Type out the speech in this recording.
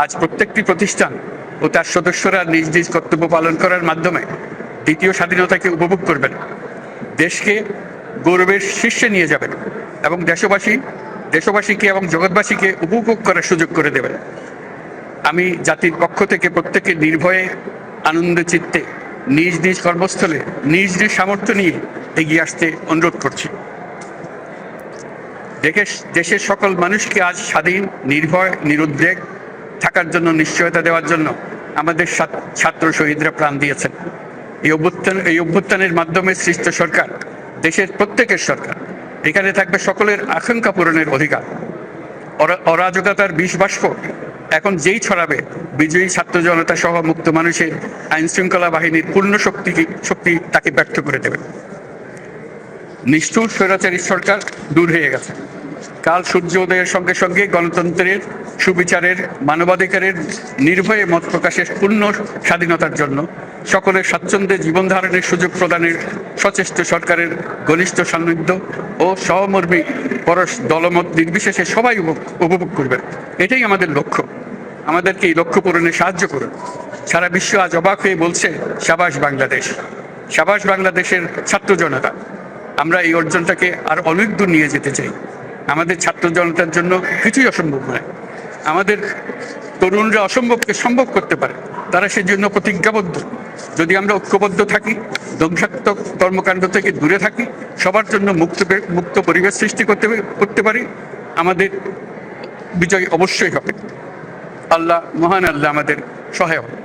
আজ প্রত্যেকটি প্রতিষ্ঠান ও তার সদস্যরা নিজ নিজ কর্তব্য পালন করার মাধ্যমে দ্বিতীয় স্বাধীনতাকে উপভোগ করবেন, দেশকে গৌরবের শীর্ষে নিয়ে যাবেন এবং দেশবাসীকে এবং জগৎবাসীকে উপভোগ করার সুযোগ করে দেবেন। আমি জাতির পক্ষ থেকে প্রত্যেকে নির্ভয়ে আনন্দ চিত্তে নিজ নিজ কর্মস্থলে নিজ নিজ সামর্থ্য নিয়ে এগিয়ে আসতে অনুরোধ করছি। দেশের সকল মানুষকে আজ স্বাধীন, নির্ভয়, নিরুদ্বেগ থাকার জন্য নিশ্চয়তা দেওয়ার জন্য আমাদের ছাত্র শহীদরা প্রাণ দিয়েছেন। এই অভ্যুত্থানের মাধ্যমে সৃষ্ট সরকার দেশের প্রত্যেকের সরকার। এখানে থাকবে সকলের আকাঙ্ক্ষা পূরণের অধিকার। অরাজকতার বিষ বাষ্প এখন যেই ছড়াবে, বিজয়ী ছাত্র জনতা সহ মুক্ত মানুষের আইন শৃঙ্খলা বাহিনীর পূর্ণ শক্তি তাকে ব্যর্থ করে দেবে। নিষ্ঠুর স্বৈরাচারী সরকার দূর হয়ে গেছে। কাল সূর্য উদয়ের সঙ্গে সঙ্গে গণতন্ত্রের, সুবিচারের, মানবাধিকারের, নির্ভয়ে মত প্রকাশের পূর্ণ স্বাধীনতার জন্য সকলের স্বাচ্ছন্দ্যে জীবন ধারণের সুযোগ প্রদানের সচেষ্ট সরকারের ঘনিষ্ঠ সান্নিধ্য ও সহমর্মী পরশ দলমত নির্বিশেষে সবাই উপভোগ করবেন। এটাই আমাদের লক্ষ্য। আমাদেরকে এই লক্ষ্য পূরণে সাহায্য করুন। সারা বিশ্ব আজ অবাক হয়ে বলছে, সাবাস বাংলাদেশ, সাবাস বাংলাদেশের ছাত্র জনতা। আমরা এই অর্জনটাকে আর অনেক দূর নিয়ে যেতে চাই। আমাদের ছাত্র জনতার জন্য কিছুই অসম্ভব নয়। আমাদের তরুণরা অসম্ভবকে সম্ভব করতে পারে, তারা সেজন্য প্রতিজ্ঞাবদ্ধ। যদি আমরা ঐক্যবদ্ধ থাকি, ধ্বংসাত্মক কর্মকাণ্ড থেকে দূরে থাকি, সবার জন্য মুক্ত পরিবেশ সৃষ্টি করতে পারি, আমাদের বিজয় অবশ্যই হবে। মহান আল্লাহ আমাদের সহায় হবে।